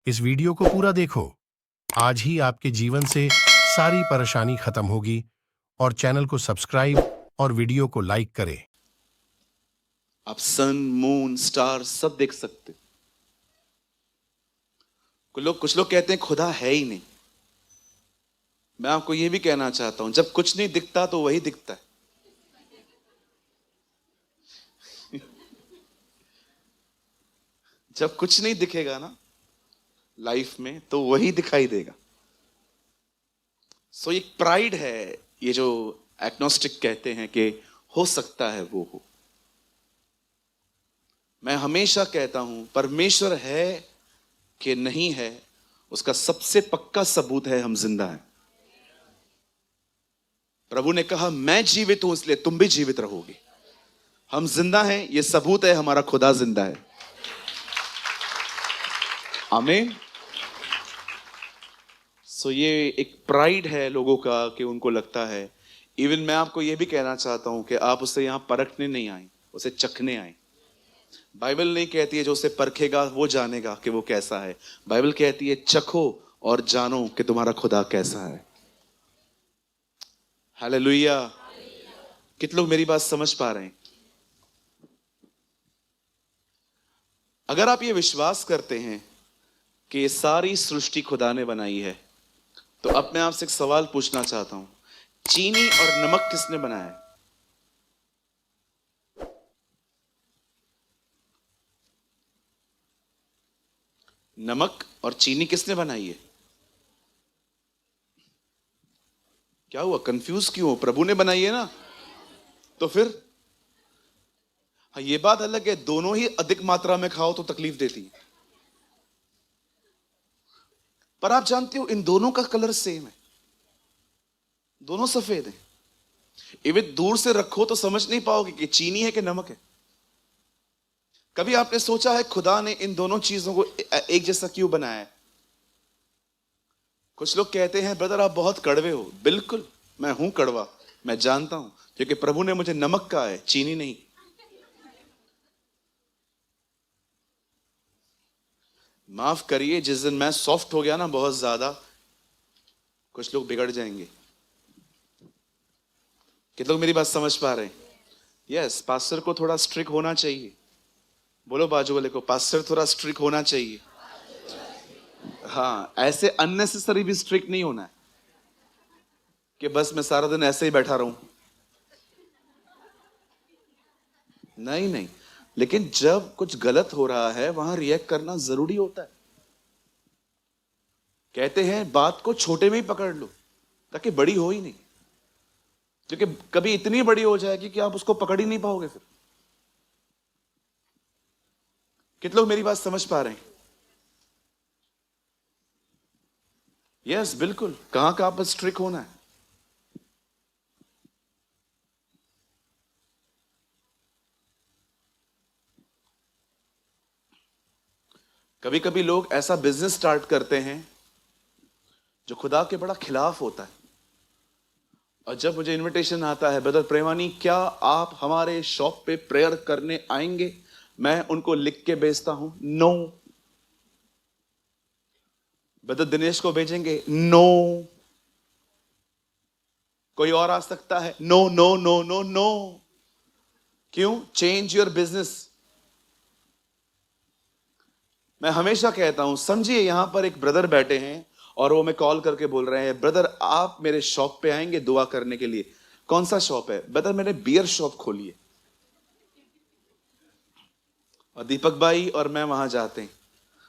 इस वीडियो को पूरा देखो। आज ही आपके जीवन से सारी परेशानी खत्म होगी। और चैनल को सब्सक्राइब और वीडियो को लाइक करें। आप सन, मून, स्टार सब देख सकते। कुछ लोग कहते हैं खुदा है ही नहीं। मैं आपको यह भी कहना चाहता हूं, जब कुछ नहीं दिखता तो वही दिखता है। जब कुछ नहीं दिखेगा ना लाइफ में, तो वही दिखाई देगा। सो एक प्राइड है, ये जो एग्नोस्टिक कहते हैं कि हो सकता है वो हो। मैं हमेशा कहता हूं, परमेश्वर है कि नहीं है, उसका सबसे पक्का सबूत है हम जिंदा हैं। प्रभु ने कहा मैं जीवित हूं इसलिए तुम भी जीवित रहोगे। हम जिंदा हैं, ये सबूत है हमारा खुदा जिंदा है। आमीन। सो ये एक प्राइड है लोगों का कि उनको लगता है। इवन मैं आपको यह भी कहना चाहता हूं कि आप उसे यहां परखने नहीं आए, उसे चखने आए। बाइबल नहीं कहती है जो उसे परखेगा वो जानेगा कि वो कैसा है। बाइबल कहती है चखो और जानो कि तुम्हारा खुदा कैसा है। हालेलुया। कितने लोग मेरी बात समझ पा रहे हैं? अगर आप ये विश्वास करते हैं कि ये सारी सृष्टि खुदा ने बनाई है, तो अब मैं आपसे एक सवाल पूछना चाहता हूं, चीनी और नमक किसने बनाया है? नमक और चीनी किसने बनाई है? क्या हुआ, कंफ्यूज क्यों हो? प्रभु ने बनाई है ना। तो फिर हाँ, ये बात अलग है, दोनों ही अधिक मात्रा में खाओ तो तकलीफ देती है। पर आप जानते हो इन दोनों का कलर सेम है, दोनों सफेद हैं। इवन दूर से रखो तो समझ नहीं पाओगे कि चीनी है कि नमक है। कभी आपने सोचा है खुदा ने इन दोनों चीजों को एक जैसा क्यों बनाया है? कुछ लोग कहते हैं ब्रदर आप बहुत कड़वे हो। बिल्कुल, मैं हूं कड़वा, मैं जानता हूं, क्योंकि प्रभु ने मुझे नमक कहा है, चीनी नहीं। माफ करिए, जिस दिन मैं सॉफ्ट हो गया ना बहुत ज्यादा, कुछ लोग बिगड़ जाएंगे। कितने लोग मेरी बात समझ पा रहे हैं? यस, पास्टर को थोड़ा स्ट्रिक होना चाहिए। बोलो बाजू वाले को, पास्टर थोड़ा स्ट्रिक होना चाहिए। हाँ, ऐसे अननेसेसरी भी स्ट्रिक नहीं होना है कि बस मैं सारा दिन ऐसे ही बैठा रहूं। नहीं नहीं, लेकिन जब कुछ गलत हो रहा है वहां रिएक्ट करना जरूरी होता है। कहते हैं बात को छोटे में ही पकड़ लो ताकि बड़ी हो ही नहीं, क्योंकि कभी इतनी बड़ी हो जाएगी कि आप उसको पकड़ ही नहीं पाओगे फिर। कितने लोग मेरी बात समझ पा रहे हैं? यस, बिल्कुल। कहां का आप स्ट्रिक होना है? कभी कभी लोग ऐसा बिजनेस स्टार्ट करते हैं जो खुदा के बड़ा खिलाफ होता है। और जब मुझे इनविटेशन आता है, ब्रदर प्रेमानी क्या आप हमारे शॉप पे प्रेयर करने आएंगे, मैं उनको लिख के भेजता हूं नो। ब्रदर दिनेश को भेजेंगे नो। कोई और आ सकता है, no no no no no. क्यों? Change your business. मैं हमेशा कहता हूं, समझिए यहां पर एक ब्रदर बैठे हैं और वो मैं कॉल करके बोल रहे हैं ब्रदर आप मेरे शॉप पे आएंगे दुआ करने के लिए। कौन सा शॉप है? ब्रदर मैंने बियर शॉप खोली है। और दीपक भाई और मैं वहां जाते हैं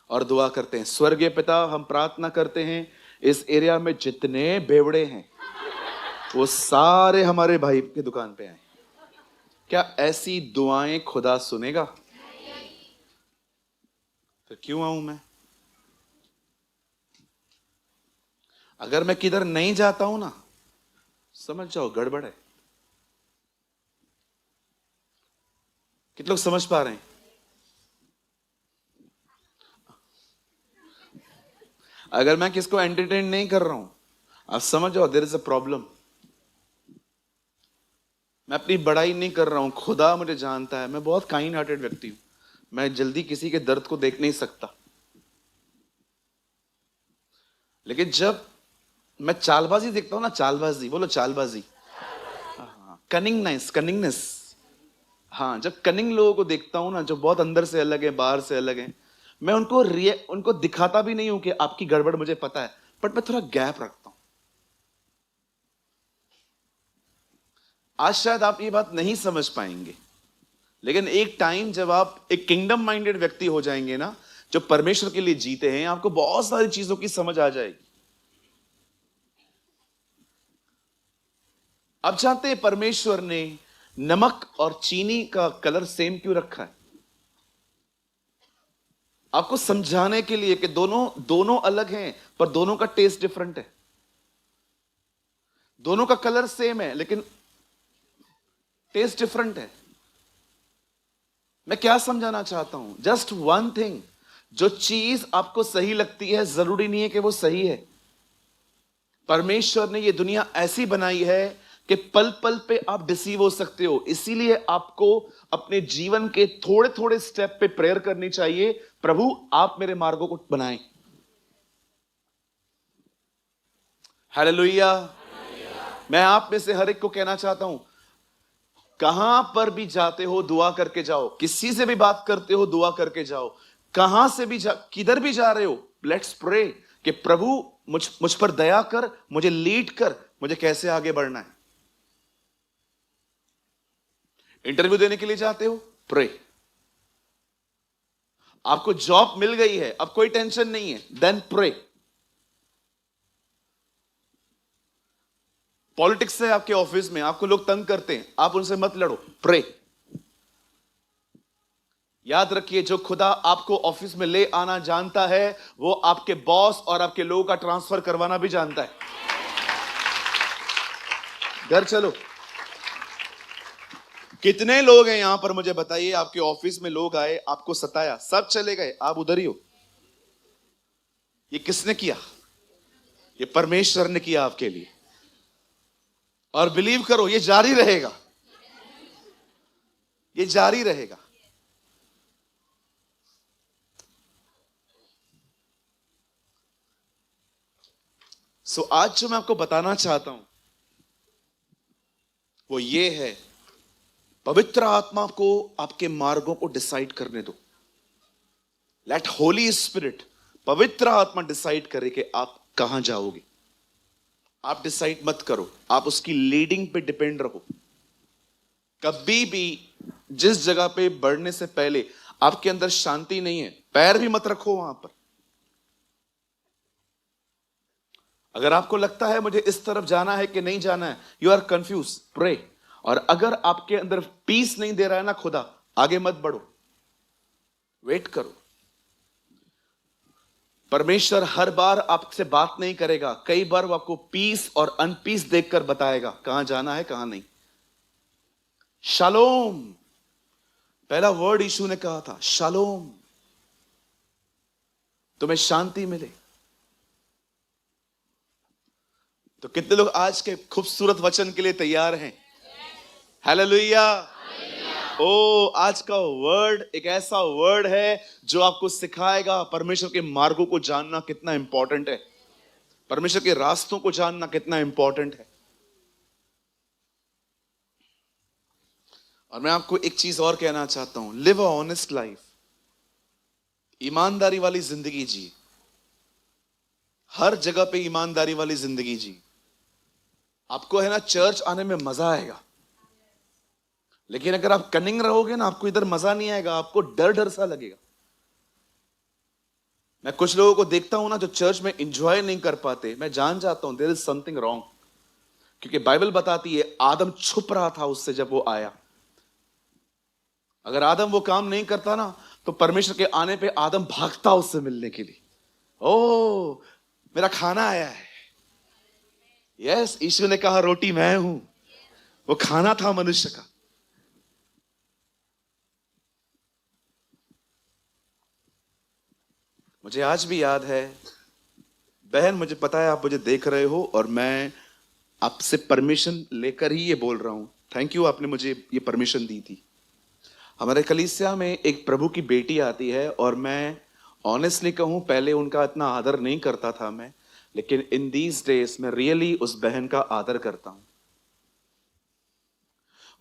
और दुआ करते हैं, स्वर्गीय पिता हम प्रार्थना करते हैं इस एरिया में जितने बेवड़े हैं वो सारे हमारे भाई की दुकान पे आए। क्या ऐसी दुआएं खुदा सुनेगा? तो क्यों आऊं मैं? अगर मैं किधर नहीं जाता हूं ना, समझ जाओ गड़बड़ है। कितने लोग समझ पा रहे हैं? अगर मैं किसको एंटरटेन नहीं कर रहा हूं, आप समझ जाओ देयर इज अ प्रॉब्लम। मैं अपनी बड़ाई नहीं कर रहा हूं, खुदा मुझे जानता है, मैं बहुत काइंड हार्टेड व्यक्ति हूं। मैं जल्दी किसी के दर्द को देख नहीं सकता। लेकिन जब मैं चालबाजी देखता हूं ना, चालबाजी, बोलो चालबाजी, कनिंगनेस, हाँ, जब कनिंग लोगों को देखता हूं ना, जो बहुत अंदर से अलग है, बाहर से अलग है, मैं उनको दिखाता भी नहीं हूं कि आपकी गड़बड़ मुझे पता है, बट मैं थोड़ा गैप रखता हूं। आज शायद आप ये बात नहीं समझ पाएंगे, लेकिन एक टाइम जब आप एक किंगडम माइंडेड व्यक्ति हो जाएंगे ना, जो परमेश्वर के लिए जीते हैं, आपको बहुत सारी चीजों की समझ आ जाएगी। अब जानते हैं परमेश्वर ने नमक और चीनी का कलर सेम क्यों रखा है? आपको समझाने के लिए कि दोनों अलग हैं, पर दोनों का टेस्ट डिफरेंट है। दोनों का कलर सेम है, लेकिन टेस्ट डिफरेंट है। मैं क्या समझाना चाहता हूं? जस्ट वन थिंग, जो चीज आपको सही लगती है जरूरी नहीं है कि वो सही है। परमेश्वर ने ये दुनिया ऐसी बनाई है कि पल पल पे आप डिसीव हो सकते हो। इसीलिए आपको अपने जीवन के थोड़े थोड़े स्टेप पे प्रेयर करनी चाहिए, प्रभु आप मेरे मार्गों को बनाएं। हालेलुया। मैं आप में से हर एक को कहना चाहता हूं, कहां पर भी जाते हो दुआ करके जाओ, किसी से भी बात करते हो दुआ करके जाओ, कहां से भी किधर भी जा रहे हो, लेट्स प्रे कि प्रभु मुझ पर दया कर, मुझे लीड कर, मुझे कैसे आगे बढ़ना है। इंटरव्यू देने के लिए जाते हो, प्रे। आपको जॉब मिल गई है, अब कोई टेंशन नहीं है, देन प्रे। पॉलिटिक्स है आपके ऑफिस में, आपको लोग तंग करते हैं, आप उनसे मत लड़ो, प्रे। याद रखिए, जो खुदा आपको ऑफिस में ले आना जानता है, वो आपके बॉस और आपके लोगों का ट्रांसफर करवाना भी जानता है। घर चलो। कितने लोग हैं यहां पर, मुझे बताइए, आपके ऑफिस में लोग आए, आपको सताया, सब चले गए, आप उधर ही हो। ये किसने किया? ये परमेश्वर ने किया आपके लिए। और बिलीव करो, ये जारी रहेगा, ये जारी रहेगा। सो आज जो मैं आपको बताना चाहता हूं वो ये है, पवित्र आत्मा को आपके मार्गों को डिसाइड करने दो। लेट होली स्पिरिट, पवित्र आत्मा डिसाइड करे कि आप कहां जाओगे। आप डिसाइड मत करो, आप उसकी लीडिंग पे डिपेंड रहो। कभी भी जिस जगह पे बढ़ने से पहले आपके अंदर शांति नहीं है, पैर भी मत रखो वहां पर। अगर आपको लगता है मुझे इस तरफ जाना है कि नहीं जाना है, यू आर कंफ्यूज, प्रे। और अगर आपके अंदर पीस नहीं दे रहा है ना खुदा, आगे मत बढ़ो, वेट करो। परमेश्वर हर बार आपसे बात नहीं करेगा, कई बार वो आपको पीस और अनपीस देखकर बताएगा कहां जाना है कहां नहीं। शालोम, पहला वर्ड यीशु ने कहा था, शालोम, तुम्हें शांति मिले। तो कितने लोग आज के खूबसूरत वचन के लिए तैयार हैं? हालेलुया। ओ, आज का वर्ड एक ऐसा वर्ड है जो आपको सिखाएगा परमेश्वर के मार्गों को जानना कितना इंपॉर्टेंट है, परमेश्वर के रास्तों को जानना कितना इंपॉर्टेंट है। और मैं आपको एक चीज और कहना चाहता हूं, लिव अ ऑनेस्ट लाइफ, ईमानदारी वाली जिंदगी जी, हर जगह पे ईमानदारी वाली जिंदगी जी। आपको है ना चर्च आने में मजा आएगा, लेकिन अगर आप कनिंग रहोगे ना, आपको इधर मजा नहीं आएगा, आपको डर डर सा लगेगा। मैं कुछ लोगों को देखता हूं ना जो चर्च में एंजॉय नहीं कर पाते, मैं जान जाता हूं देयर इज समथिंग रॉन्ग। क्योंकि बाइबल बताती है आदम छुप रहा था उससे जब वो आया। अगर आदम वो काम नहीं करता ना, तो परमेश्वर के आने पे आदम भागता उससे मिलने के लिए। ओ, मेरा खाना आया है। यस, यीशु ने कहा रोटी मैं हूं, वो खाना था मनुष्य का। मुझे आज भी याद है, बहन, मुझे पता है आप मुझे देख रहे हो और मैं आपसे परमिशन लेकर ही ये बोल रहा हूं। थैंक यू, आपने मुझे ये परमिशन दी थी। हमारे कलीसिया में एक प्रभु की बेटी आती है और मैं ऑनेस्टली कहूं, पहले उनका इतना आदर नहीं करता था मैं, लेकिन इन दीज डेज मैं रियली उस बहन का आदर करता हूं।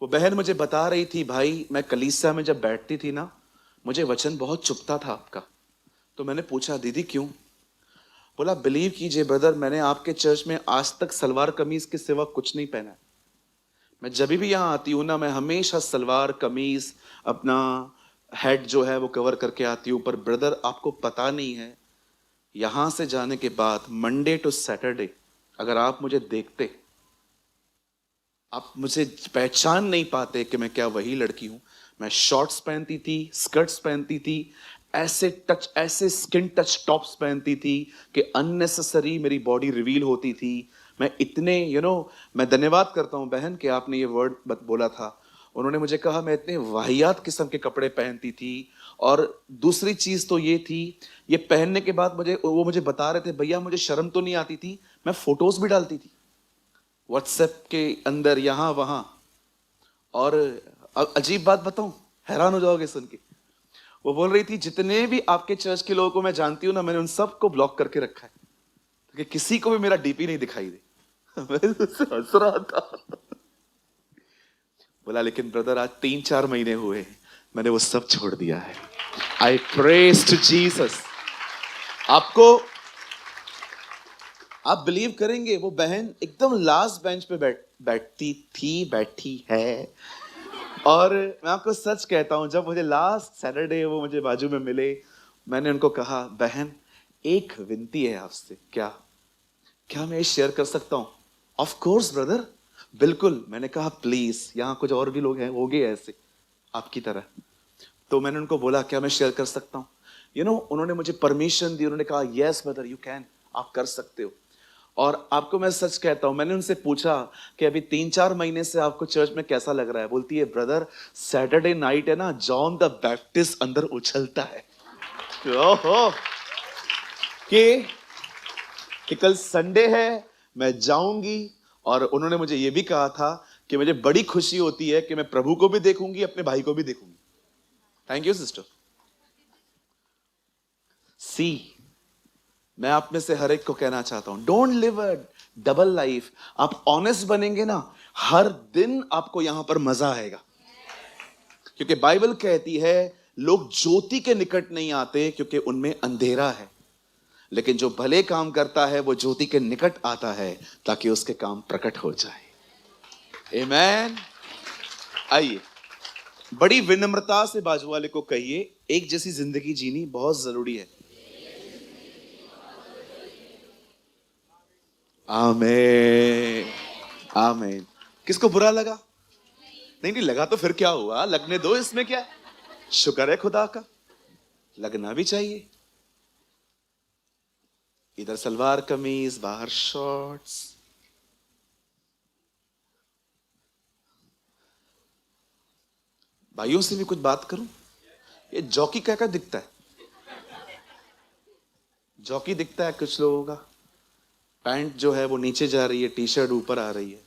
वो बहन मुझे बता रही थी, भाई मैं कलीसिया में जब बैठती थी ना, मुझे वचन बहुत चुभता था आपका। तो मैंने पूछा, दीदी क्यों? बोला, बिलीव कीजिए ब्रदर, मैंने आपके चर्च में आज तक सलवार कमीज के सिवा कुछ नहीं पहना है। मैं जब भी यहां आती हूं ना, मैं हमेशा सलवार कमीज अपना हेड जो है वो कवर करके आती हूं। पर ब्रदर आपको पता नहीं है, यहां से जाने के बाद मंडे टू सैटरडे अगर आप मुझे देखते, आप मुझे पहचान नहीं पाते कि मैं क्या वही लड़की हूं। मैं शॉर्ट्स पहनती थी, स्कर्ट्स पहनती थी, ऐसे स्किन टच टॉप्स पहनती थी कि अननेसेसरी मेरी बॉडी रिवील होती थी। मैं इतने मैं धन्यवाद करता हूं बहन कि आपने ये वर्ड बोला था। उन्होंने मुझे कहा मैं इतने वाहियात किस्म के कपड़े पहनती थी। और दूसरी चीज तो ये थी, ये पहनने के बाद वो मुझे बता रहे थे, भैया मुझे शर्म तो नहीं आती थी, मैं फोटोज भी डालती थी व्हाट्सएप के अंदर, यहां वहां। और अजीब बात बताऊं, हैरान हो जाओगे सुन के। वो बोल रही थी, जितने भी आपके चर्च के लोगों को मैं जानती हूं ना, मैंने उन सबको ब्लॉक करके रखा है कि किसी को भी मेरा डीपी नहीं दिखाई दे। मैं उससे हंस रहा था। बोला, लेकिन ब्रदर आज 3-4 महीने हुए मैंने वो सब छोड़ दिया है। I praise to Jesus. आप बिलीव करेंगे, वो बहन एकदम लास्ट बेंच पे बैठी है। और मैं आपको सच कहता हूं, जब मुझे लास्ट सैटरडे वो मुझे बाजू में मिले, मैंने उनको कहा, बहन एक विनती है आपसे, क्या मैं शेयर कर सकता हूं? ऑफ कोर्स ब्रदर, बिल्कुल। मैंने कहा प्लीज, यहां कुछ और भी लोग हैं, हो गए ऐसे आपकी तरह। तो मैंने उनको बोला, क्या मैं शेयर कर सकता हूं? उन्होंने मुझे परमिशन दी। उन्होंने कहा, यस ब्रदर यू कैन, आप कर सकते हो। और आपको मैं सच कहता हूं, मैंने उनसे पूछा कि अभी 3-4 महीने से आपको चर्च में कैसा लग रहा है? बोलती है, ब्रदर सैटरडे नाइट है ना, जॉन द बैप्टिस्ट अंदर उछलता है। ओहो, कि कल संडे है, मैं जाऊंगी। और उन्होंने मुझे यह भी कहा था कि मुझे बड़ी खुशी होती है कि मैं प्रभु को भी देखूंगी, अपने भाई को भी देखूंगी। Thank you sister. मैं आप में से हर एक को कहना चाहता हूं, don't live a double life. आप ऑनेस्ट बनेंगे ना, हर दिन आपको यहां पर मजा आएगा। क्योंकि बाइबल कहती है, लोग ज्योति के निकट नहीं आते क्योंकि उनमें अंधेरा है, लेकिन जो भले काम करता है वो ज्योति के निकट आता है ताकि उसके काम प्रकट हो जाए। आमेन। आइए, बड़ी विनम्रता से बाजू वाले को कहिए, एक जैसी जिंदगी जीनी बहुत जरूरी है। आमीन, आमीन। किसको बुरा लगा? नहीं लगा तो फिर क्या हुआ, लगने दो, इसमें क्या है? शुक्र है खुदा का, लगना भी चाहिए। इधर सलवार कमीज, बाहर शॉर्ट्स। भाइयों से भी कुछ बात करूं, ये जॉकी क्या दिखता है? जॉकी दिखता है कुछ लोगों का, पैंट जो है वो नीचे जा रही है, टी शर्ट ऊपर आ रही है।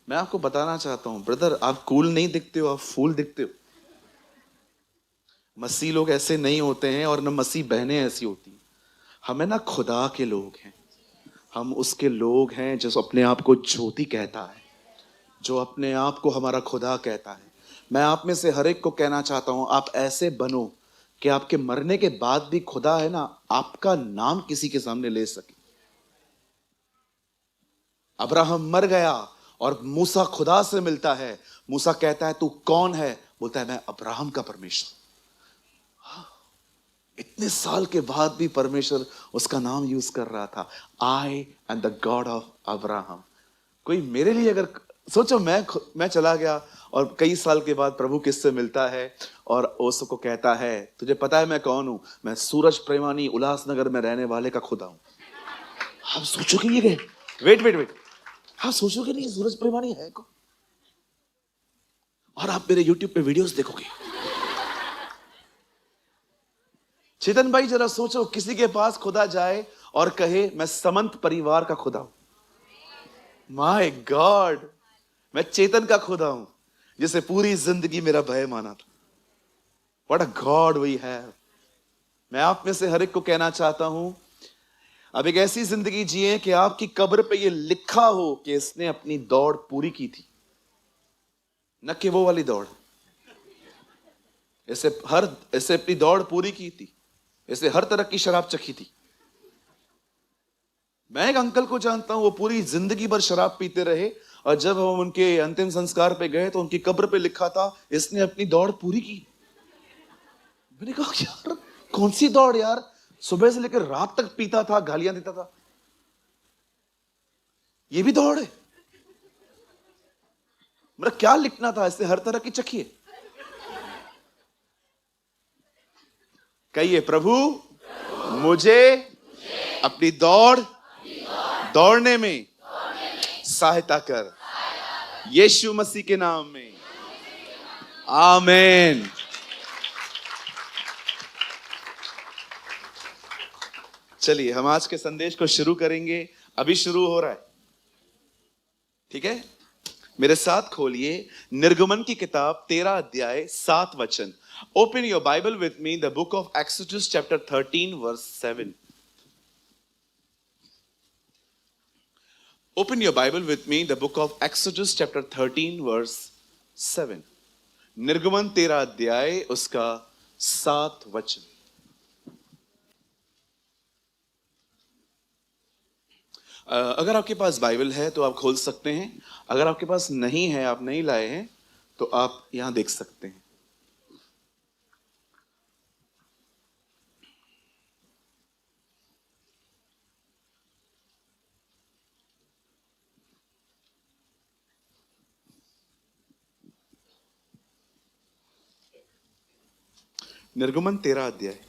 मैं आपको बताना चाहता हूं ब्रदर, आप कूल नहीं दिखते हो, आप फूल दिखते हो। मसीह लोग ऐसे नहीं होते हैं, और न मसीह बहनें ऐसी होती हैं। हमें ना खुदा के लोग हैं, हम उसके लोग हैं जो अपने आप को ज्योति कहता है, जो अपने आप को हमारा खुदा कहता है। मैं आप में से हर एक को कहना चाहता हूं, आप ऐसे बनो कि आपके मरने के बाद भी खुदा है ना, आपका नाम किसी के सामने ले सके। अब्राहम मर गया और मूसा खुदा से मिलता है। मूसा कहता है, तू कौन है? बोलता है, मैं अब्राहम का परमेश्वर। इतने साल के बाद भी परमेश्वर उसका नाम यूज कर रहा था, I am the God of Abraham. कोई मेरे लिए अगर सोचो, मैं चला गया और कई साल के बाद प्रभु किससे मिलता है और उसको कहता है, तुझे पता है मैं कौन हूं? मैं सूरज प्रेमानी उल्लासनगर में रहने वाले का खुदा हूं। आप सोचोगे ये, वेट, हाँ सोचोगे नहीं सूरज प्रेमानी है को? और आप मेरे YouTube पे वीडियोस देखोगे। चेतन भाई जरा सोचो, किसी के पास खुदा जाए और कहे, मैं समंत परिवार का खुदा हूं। माय गॉड, मैं चेतन का खुदा हूं जिसे पूरी जिंदगी मेरा भय माना था। What a God we have. मैं आप में से हर एक को कहना चाहता हूं, अब एक ऐसी जिंदगी जिए कि आपकी कब्र पे ये लिखा हो कि इसने अपनी दौड़ पूरी की थी, न कि वो वाली दौड़, ऐसे अपनी दौड़ पूरी की थी, ऐसे हर तरह की शराब चखी थी। मैं एक अंकल को जानता हूं, वो पूरी जिंदगी भर शराब पीते रहे, और जब हम उनके अंतिम संस्कार पे गए तो उनकी कब्र पे लिखा था इसने अपनी दौड़ पूरी की। मैंने कहा यार कौन सी दौड़ यार, सुबह से लेकर रात तक पीता था, गालियां देता था, ये भी दौड़ है? मतलब क्या लिखना था, इससे हर तरह की चखिए। कहिए, प्रभु मुझे अपनी दौड़ने में सहायता कर, यीशु मसीह के नाम में, आमीन। चलिए हम आज के संदेश को शुरू करेंगे, अभी शुरू हो रहा है, ठीक है? मेरे साथ खोलिए निर्गमन की किताब 13 अध्याय 7 वचन। Open your Bible with me, the book of Exodus chapter 13 verse 7। Open your Bible with me, the book of Exodus chapter 13 verse 7। निर्गमन 13 अध्याय उसका 7 वचन। अगर आपके पास बाइबल है तो आप खोल सकते हैं, अगर आपके पास नहीं है, आप नहीं लाए हैं, तो आप यहां देख सकते हैं। निर्गमन 13 अध्याय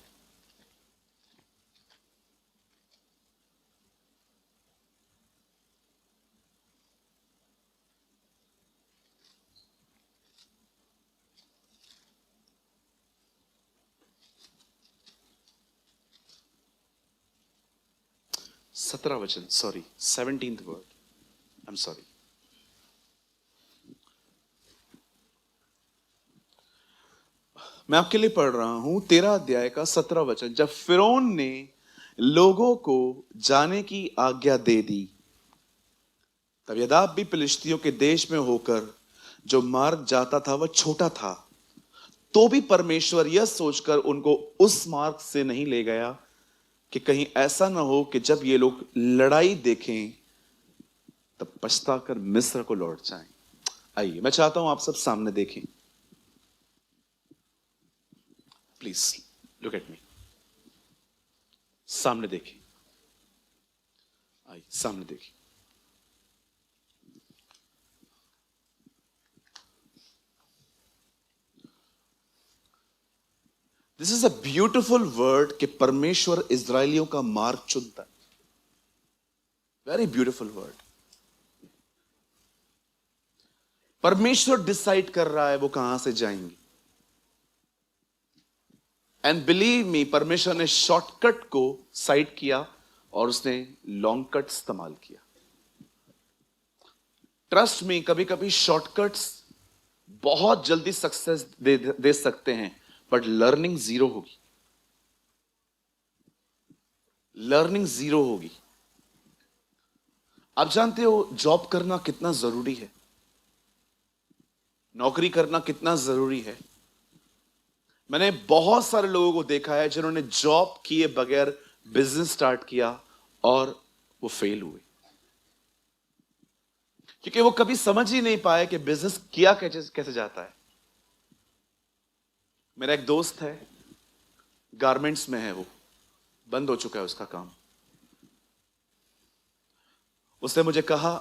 सत्रह वचन, sorry 17th word, I am sorry. मैं आपके लिए पढ़ रहा हूं 13 अध्याय का 17 वचन। जब फिरौन ने लोगों को जाने की आज्ञा दे दी, तब यदाब भी फिलिश्तियों के देश में होकर जो मार्ग जाता था वह छोटा था, तो भी परमेश्वर यह सोचकर उनको उस मार्ग से नहीं ले गया कि कहीं ऐसा ना हो कि जब ये लोग लड़ाई देखें तब पछताकर मिस्र को लौट जाएं। आइए मैं चाहता हूं आप सब सामने देखें, प्लीज लुक एट मी, सामने देखें, आइए सामने देखें। This is a beautiful word कि परमेश्वर इजरायलियों का मार्ग चुनता है। Very beautiful word. परमेश्वर डिसाइड कर रहा है वो कहां से जाएंगे। एंड बिलीव मी, परमेश्वर ने शॉर्टकट को साइड किया और उसने लॉन्ग कट इस्तेमाल किया। ट्रस्ट मी, कभी कभी शॉर्टकट्स बहुत जल्दी सक्सेस दे सकते हैं, बट लर्निंग जीरो होगी, लर्निंग जीरो होगी। आप जानते हो जॉब करना कितना जरूरी है, नौकरी करना कितना जरूरी है। मैंने बहुत सारे लोगों को देखा है जिन्होंने जॉब किए बगैर बिजनेस स्टार्ट किया और वो फेल हुए, क्योंकि वो कभी समझ ही नहीं पाए कि बिजनेस किया कैसे जाता है। मेरा एक दोस्त है, गारमेंट्स में है, वो बंद हो चुका है उसका काम। उसने मुझे कहा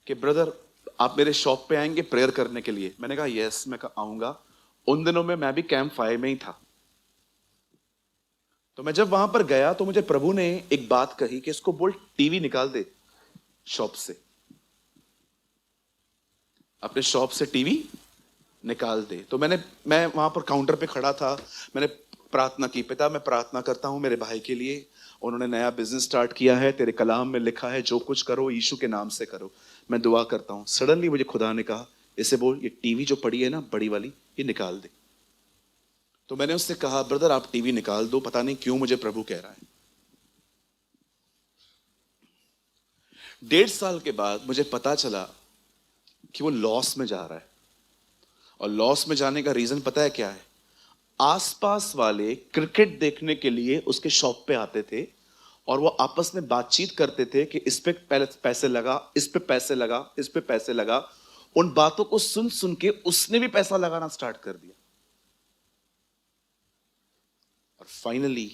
कि ब्रदर आप मेरे शॉप पे आएंगे प्रेयर करने के लिए। मैंने कहा यस, मैं आऊंगा। उन दिनों में मैं भी कैंप फायर में ही था। तो मैं जब वहां पर गया तो मुझे प्रभु ने एक बात कही कि इसको बोल टीवी निकाल दे शॉप से, अपने शॉप से टीवी निकाल दे। तो मैं वहां पर काउंटर पे खड़ा था, मैंने प्रार्थना की, पिता मैं प्रार्थना करता हूं मेरे भाई के लिए, उन्होंने नया बिजनेस स्टार्ट किया है, तेरे कलाम में लिखा है जो कुछ करो यीशु के नाम से करो, मैं दुआ करता हूं। सडनली मुझे खुदा ने कहा इसे बोल ये टीवी जो पड़ी है ना बड़ी वाली, ये निकाल दे। तो मैंने उससे कहा ब्रदर आप टीवी निकाल दो, पता नहीं क्यों मुझे प्रभु कह रहा है। 1.5 साल के बाद मुझे पता चला कि वो लॉस में जा रहा है। और लॉस में जाने का रीजन पता है क्या है? आसपास वाले क्रिकेट देखने के लिए उसके शॉप पे आते थे और वो आपस में बातचीत करते थे कि इस पे पहले पैसे लगा, इस पे पैसे लगा, इस पे पैसे लगा। उन बातों को सुन सुन के उसने भी पैसा लगाना स्टार्ट कर दिया और फाइनली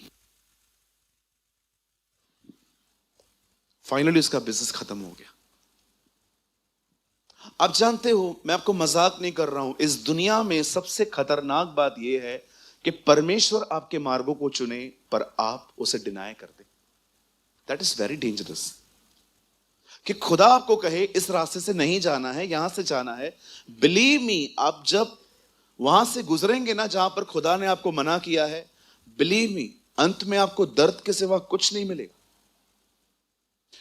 उसका बिजनेस खत्म हो गया। आप जानते हो, मैं आपको मजाक नहीं कर रहा हूं, इस दुनिया में सबसे खतरनाक बात यह है कि परमेश्वर आपके मार्गों को चुने पर आप उसे डिनाय कर दें। That is very dangerous. कि खुदा आपको कहे इस रास्ते से नहीं जाना है, यहां से जाना है। बिलीव मी, आप जब वहां से गुजरेंगे ना जहां पर खुदा ने आपको मना किया है, बिलीव मी, अंत में आपको दर्द के सिवा कुछ नहीं मिलेगा।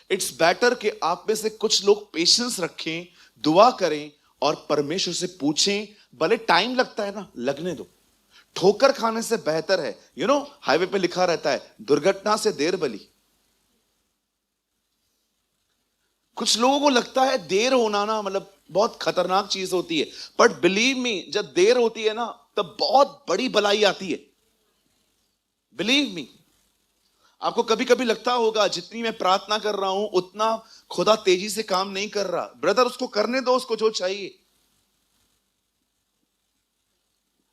इट्स बेटर कि आप में से कुछ लोग पेशेंस रखें, दुआ करें और परमेश्वर से पूछें। भले टाइम लगता है ना, लगने दो। ठोकर खाने से बेहतर है, हाईवे पे लिखा रहता है दुर्घटना से देर भली। कुछ लोगों को लगता है देर होना ना मतलब बहुत खतरनाक चीज होती है, बट बिलीव मी, जब देर होती है ना तब बहुत बड़ी भलाई आती है। बिलीव मी, आपको कभी कभी लगता होगा जितनी मैं प्रार्थना कर रहा हूं उतना खुदा तेजी से काम नहीं कर रहा। ब्रदर, उसको करने दो, उसको जो चाहिए।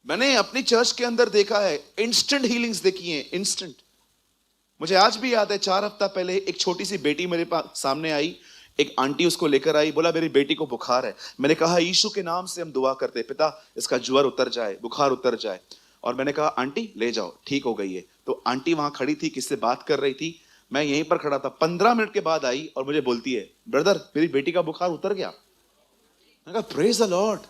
मैंने अपनी चर्च के अंदर देखा है, इंस्टेंट हीलिंग्स देखी हैं, इंस्टेंट। मुझे आज भी याद है, 4 हफ्ता पहले एक छोटी सी बेटी मेरे पास सामने आई। एक आंटी उसको लेकर आई, बोला मेरी बेटी को बुखार है। मैंने कहा यीशु के नाम से हम दुआ करते, पिता इसका ज्वर उतर जाए, बुखार उतर जाए। और मैंने कहा आंटी ले जाओ, ठीक हो गई है। तो आंटी वहां खड़ी थी, किससे बात कर रही थी, मैं यहीं पर खड़ा था। 15 मिनट के बाद आई और मुझे बोलती है, ब्रदर मेरी बेटी का बुखार उतर गया। मैंने कहा प्रेज द लॉर्ड।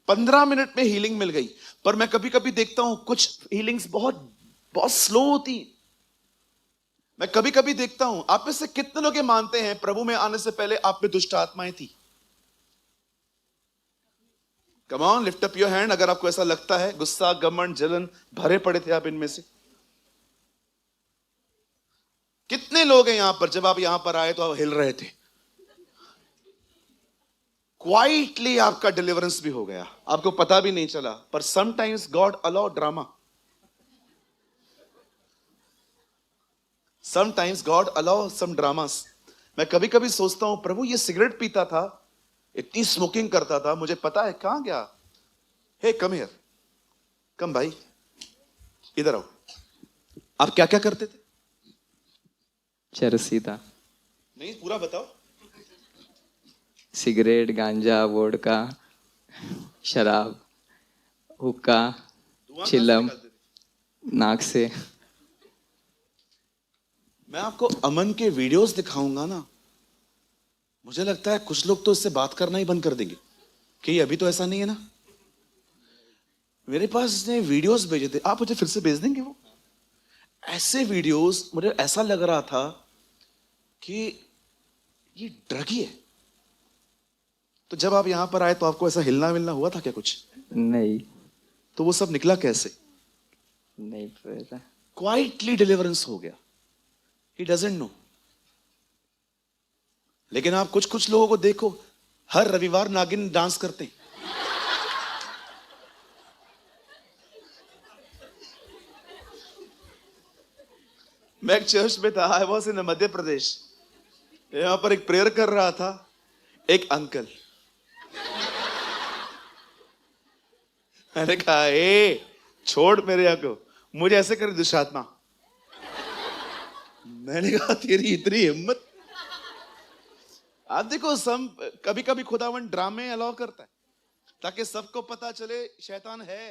15 मिनट में हीलिंग मिल गई। पर मैं कभी कभी देखता हूं कुछ हीलिंग्स बहुत बहुत स्लो होती। मैं कभी कभी देखता हूं, आप में से कितने लोग ये मानते हैं प्रभु में आने से पहले आप में दुष्ट आत्माएं थी? Come on, lift up your hand अगर आपको ऐसा लगता है। गुस्सा, घमंड, जलन भरे पड़े थे आप इनमें से? कितने लोग हैं यहां पर जब आप यहां पर आए तो आप हिल रहे थे? क्वाइटली आपका डिलीवरेंस भी हो गया, आपको पता भी नहीं चला। पर sometimes God allow drama, sometimes God allow some dramas. मैं कभी कभी सोचता हूं प्रभु ये सिगरेट पीता था, इतनी स्मोकिंग करता था, मुझे पता है कहां गया। हे कम हियर, कम भाई, इधर आओ। आप क्या क्या करते थे? चरसी था। नहीं, पूरा बताओ। सिगरेट, गांजा, वोडका, शराब, हुक्का, धुआं कहां से चिलम, निकालते थे? नाक से। मैं आपको अमन के वीडियोस दिखाऊंगा ना, मुझे लगता है कुछ लोग तो इससे बात करना ही बंद कर देंगे कि अभी तो ऐसा नहीं है ना। मेरे पास इसने वीडियोस भेजे थे, आप मुझे फिर से भेज देंगे वो ऐसे वीडियोस। मुझे ऐसा लग रहा था कि ये ड्रग ही है। तो जब आप यहां पर आए तो आपको ऐसा हिलना मिलना हुआ था क्या कुछ? नहीं, तो वो सब निकला कैसे? नहीं पता। क्वाइटली डिलीवरेंस हो गया। He doesn't know. लेकिन आप कुछ कुछ लोगों को देखो, हर रविवार नागिन डांस करते हैं। मैं एक चर्च में था, I was in Madhya Pradesh. यहां पर एक प्रेयर कर रहा था एक अंकल। मैंने कहा ए छोड़ मेरे यहाँ को, मुझे ऐसे करे दुष्ट आत्मा। मैंने कहा तेरी इतनी हिम्मत। आप देखो, कभी कभी खुदावन ड्रामे अलाउ करता है ताकि सबको पता चले शैतान है।